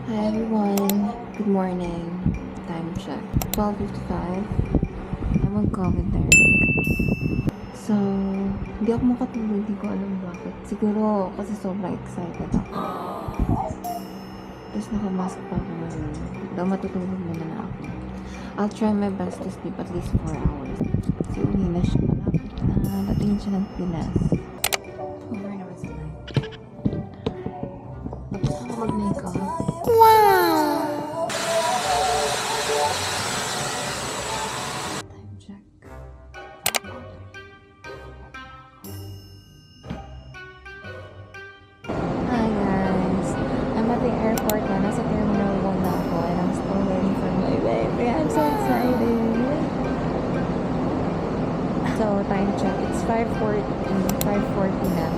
Hi everyone, good morning. Time check, 12:55. I'm on COVID break. So, hindi ako makatulog, hindi ko alam bakit. Siguro kasi sobrang excited ako. Tapos nakamask pa ako ngayon. Daw matutulog muna na ako. I'll try my best to sleep at least 4 hours. Kasi uwi na siya, malapit na. Datingin siya ng Pinas. Over naman sa life. Tapos ako mag-makeup. Time check. Hi guys! I'm at the airport na. Nasa Terminal 1 na ako and I'm still waiting for my baby. I'm so excited! So, time check. It's 5:40 na.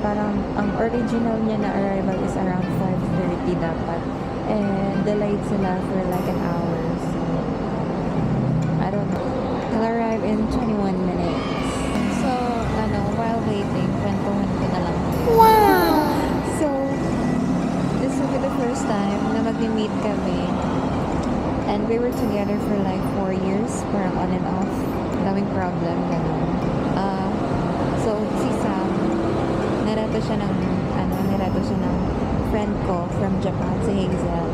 Parang ang original niya na arrival is around 5:30 dapat. And delayed sila for like an hour. So, I don't know. I'll arrive in 21 minutes. So, while waiting, kwentuhan ko na lang. So, this will be the first time na mag-meet kami. And we were together for like 4 years, parang on and off. Daming problem, gano'n. So, si Sam, nireto siya ng friend ko from Japan, si Hazel.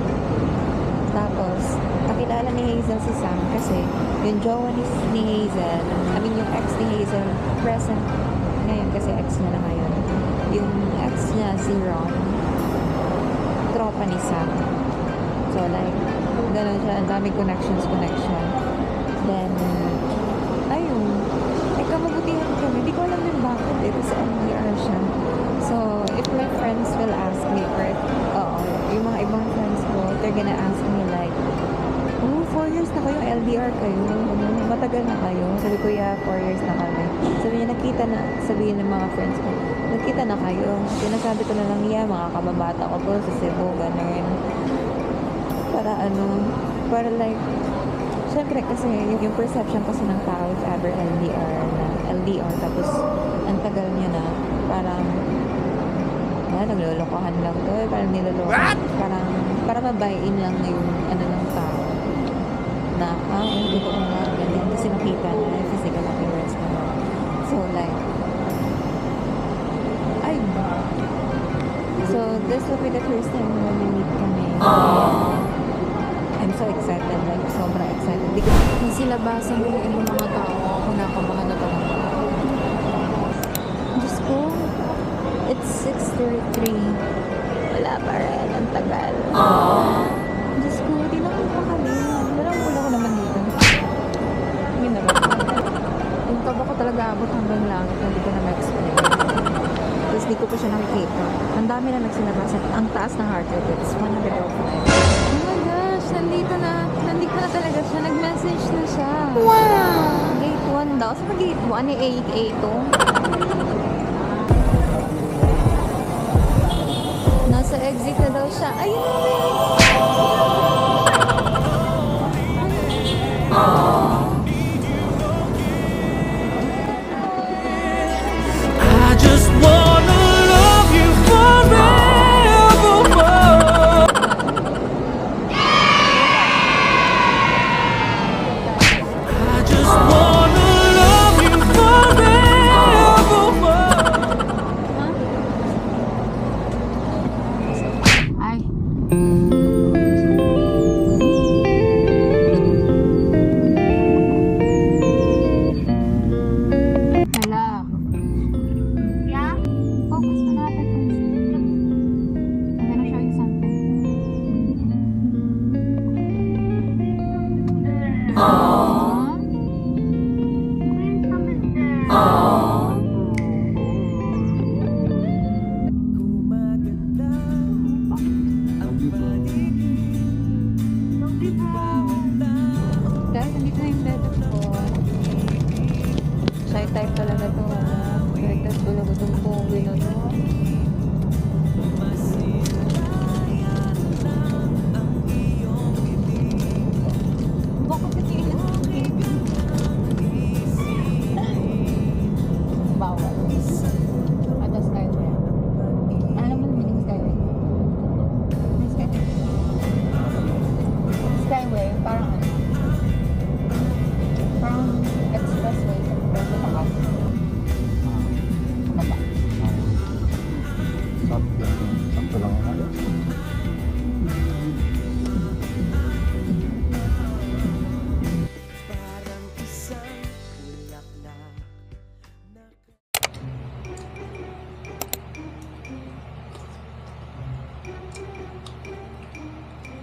Tapos, nakilala ni Hazel si Sam kasi yung jowa ni Hazel, yung ex ni Hazel, present ngayon kasi ex niya na ngayon. Yung ex niya, si Ron, tropa ni Sam. So, like, gano'n siya, ang daming connection. Then, ayun, kamabutihan kami. Di ko alam din bakit eh, kasi LDR siya. So, if my friends will ask me, or yung mga ibang friends ko, they're gonna ask me like, 4 years na kayo, LDR kayo, matagal na kayo. Sabi ko, yeah, 4 years na kami. Sabihin ng mga friends ko, nagkita na kayo. Sinasabi ko na lang, yeah, mga kababata ko po sa Cebu, gano'n. Para like, syempre kasi yung perception kasi ng tao if ever LDR tapos ang tagal niya na parang naglolokohan lang to parang nilolokohan parang mabuy-in lang na yung ng tao na hindi ko nga ganyan kasi nakita na physical appearance na so like so this will be the first time na mag-meet kami. I'm so excited, like, sobrang excited. Nung silabasan ko yung mga tao, ako nakabahan na talaga. Diyos ko, it's 6:33. Wala pa rin, ang tagal. Diyos ko, di na ko pakali. Wala ko naman dito. Yun na ba? Yung kaba ko talaga abot hanggang langit, hindi ko na ma-explain. Tapos di ko pa siya nakikita. Ang dami na nagsilabasan. Ang taas ng heart rate, it's 105. Oh my gosh, nandito na talaga siya. Nag-message na siya. Wow! Gate 1 daw. Sa gate 1 eh, 8 nasa exit na daw siya. Ayun! I just wanna love you forevermore. I just wanna love you forevermore. Ay,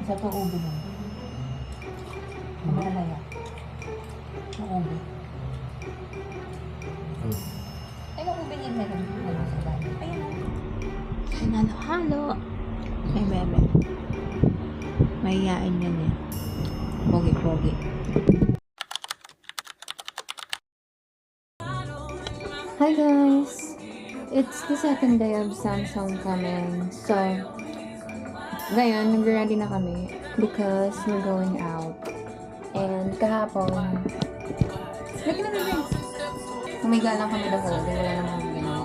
Sa to ube mo. Malalaya. Ang ube. Ay, ang ube niya meron. Ano sa bahay? Ayan. Hinalo-halo. Ay, bebe. Mahihain yan eh. Pogi-pogi. Hi guys! It's the second day of Samsung coming. So, ngayon, nag-ready na kami because we're going out. And kahapon, lagi na guys! Humiga lang kami the whole day. Wala namang ginawa.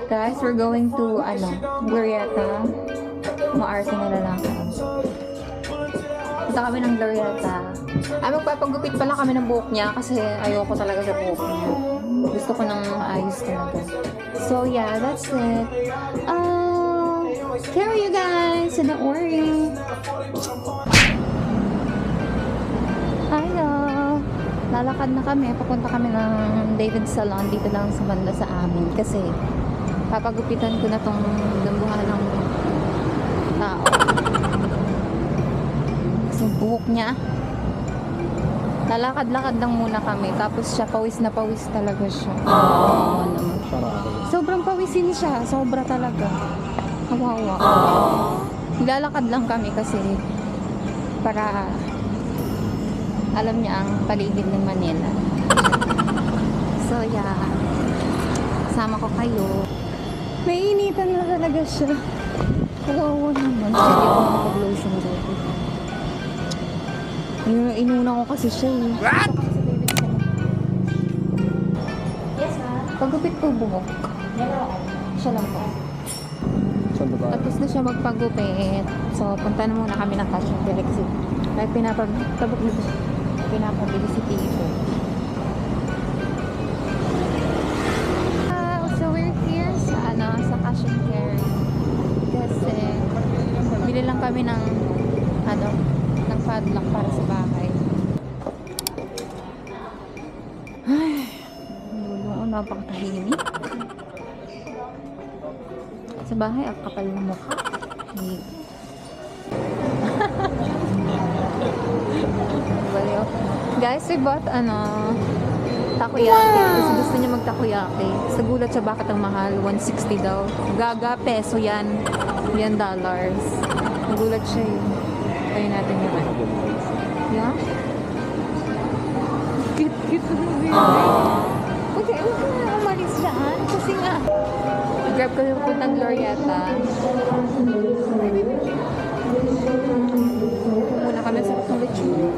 Guys, we're going to, Glorieta. Maarsa na lang kami. Punta kami ng Glorieta. Ay, magpapagupit pala kami ng buhok niya kasi ayoko talaga sa buhok niya. Gusto ko nang maayos talaga. So, yeah, that's it. Carry you guys, so don't worry. Hello. Lalakad na kami. Papunta kami ng David Salon dito lang sa banda sa amin kasi papagupitan ko na tong dambuhan ng tao. Kasi buhok niya. Lalakad-lakad lang muna kami. Tapos siya, pawis na pawis talaga siya. Sobrang pawisin siya. Sobra talaga. Kawawa. Lalakad lang kami kasi para alam niya ang paligid ng Manila. So, yeah. Sama ko kayo. May initan na talaga siya. Kawawa naman. Siya di ako makapag-lotion dito. Inuna ko kasi siya eh. What? Yes, ma'am. Pagupit ko buhok. Siya lang po. Tapos na siya magpagupit. So, punta na muna kami ng Fashion Galaxy. Like, pinapabili si Tito. So, we're here sa Cash and Carry. Kasi, bili lang kami ng padlock para sa bahay. Ay, lulungan, napakatahimik. Sa bahay, ang kapal ng mukha. Hey. Guys, we bought takoyaki. Kasi gusto niya mag-takoyaki. Sa gulat siya bakit ang mahal. 160 daw. Gaga, peso yan. Yan dollars. Nagulat siya eh. Tayo natin yun. Yeah? Cute mo yun. Okay, huwag ka na umalis dyan. Kasi nga, grab ko yung puntang Glorieta. Muna kami sa lechon.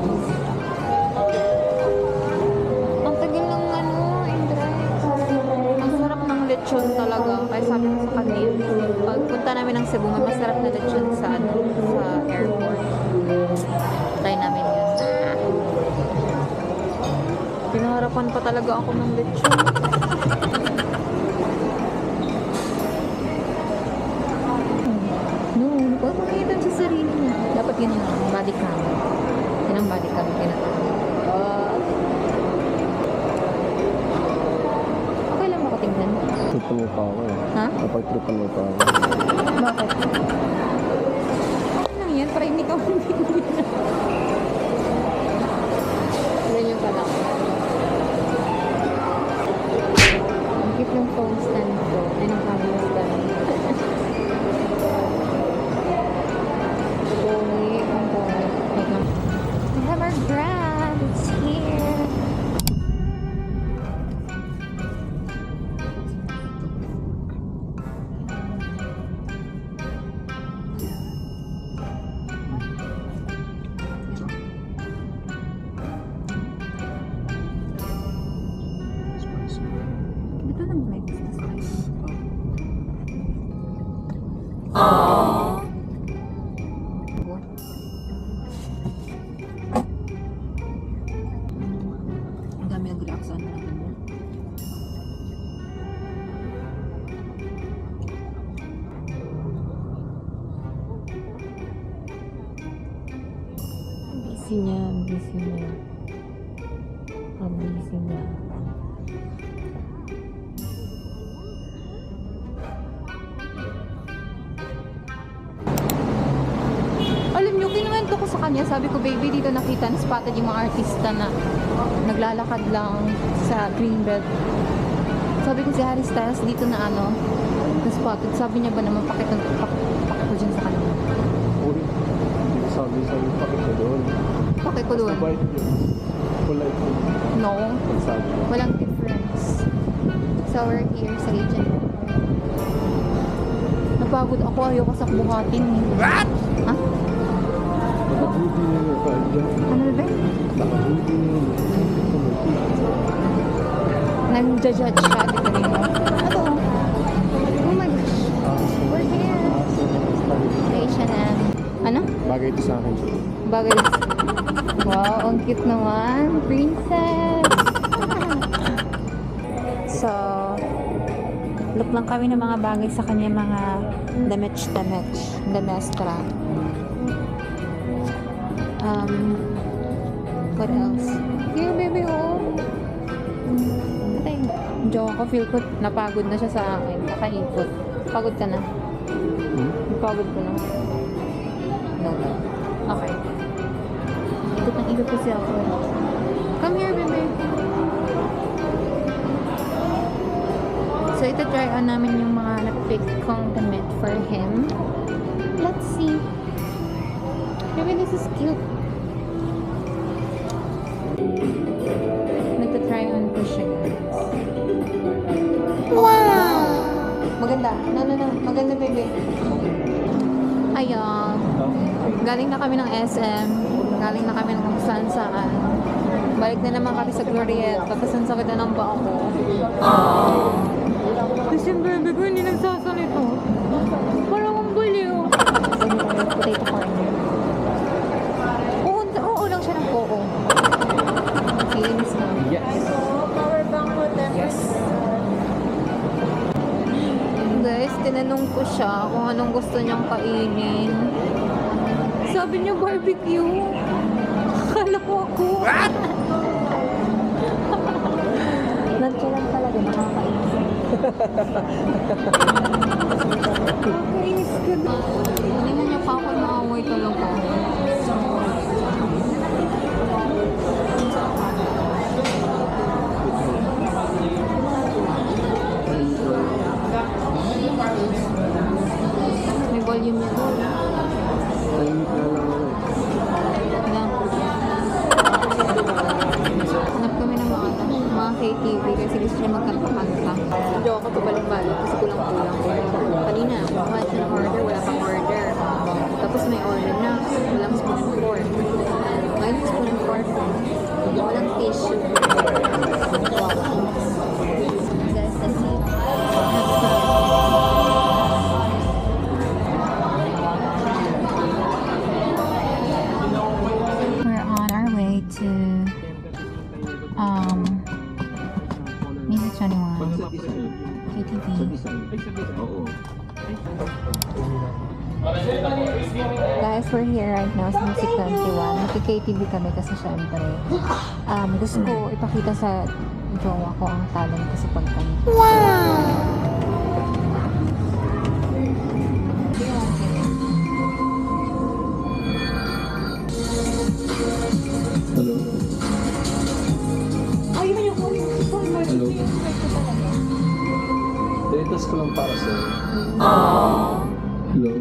Ang tagal ng Indrive. Ang sarap ng lechon talaga. Kaya sabi ko sa kanil, pagpunta namin ng Cebu, may masarap na lechon sa airport. Try namin yun. Pinaharapan pa talaga ako ng lechon. Huwag makikita sa sarili niya. Dapat yun yung body cam. Yun ang body cam. Okay lang ako tingnan. Tripan mo pa ako eh. Ha? Kapag tripan mo pa ako. Bakit? Ano lang yan? Para hindi ka mabibili na. Ganyan pala. Ang cute yung phone stand ko. Ay, ng camera stand. We have our Grab. It's here. busy niya, busy niya. Ang busy niya. Alam niyo, kinuwento ko sa kanya, sabi ko, baby, dito nakita na spotted yung mga artista na naglalakad lang sa Greenbelt. Sabi ko si Harry Styles dito na ano, na spotted. Sabi niya ba naman, pakita ko dyan sa kanya. Uy, hindi ko sabi pakit ko doon. Pakit ko doon. Sabay yun. Polite yun. No, Pagsabi. walang difference. So we're here sa agent. Napagod ako, ayoko sa buhatin. What? Ha? Nakabuti niya yung kanya. Ano ba? Nakabuti niya yung Nang-judge siya, di ko rin mo. Ano? Oh my gosh. We're here. H&M. Ano? Bagay ito sa akin. Bagay. Wow, ang cute naman. Princess. So, look lang kami ng mga bagay sa kanya, mga damestra. What else? Here, baby, oh. Joke ako, feel ko napagod na siya sa akin. Nakaikot. Pagod ka na? Pagod ko na. No. Okay. Ikot ng ikot kasi ako. Come here, baby. So, ito try on namin yung mga na-pick kong damit for him. Let's see. Baby, this is cute. Nagta-try on ko siya, guys. Wow! Maganda. No. Maganda, baby. Ayan. Galing na kami ng SM. Galing na kami ng kung saan. Balik na naman kami sa Gloriette. Tapos ang sakit na ng paa ko. Kasi yung baby ko hindi nagsasalito. Parang ang baliw. Potato corner. Oo lang siya ng oo. Feelings na. Yes. Yes. Guys, tinanong ko siya kung anong gusto niyang kainin. Sabi niya barbecue. Akala ko ako. Nandiyan lang talaga, nakakainis. Nakakainis ka na. Hindi niya pa ako maamoy talaga. May volume yan. Tahimik na lang ako. Hanap kami ng mga KTV kasi gusto niya magkanta-kanta. Hindi ako pabalik-balik kasi kulang-kulang. Kanina, kumahan siya ng order, wala pang order. Tapos may order na, walang spoon and fork. Ngayon spoon and fork. Walang tissue. Guys, that's it. We're on our way to Music 21 KTV. Guys, we're here right now sa Music 21. Naki-KTV kami kasi syempre gusto ko ipakita sa jowa ko ang talent ko sa pagkanta. Hello? Hello? Dinitas ko lang para sa'yo. Hello?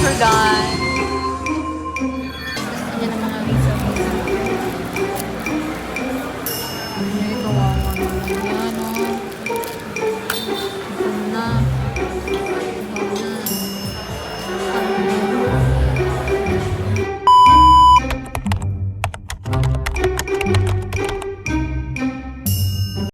we're done.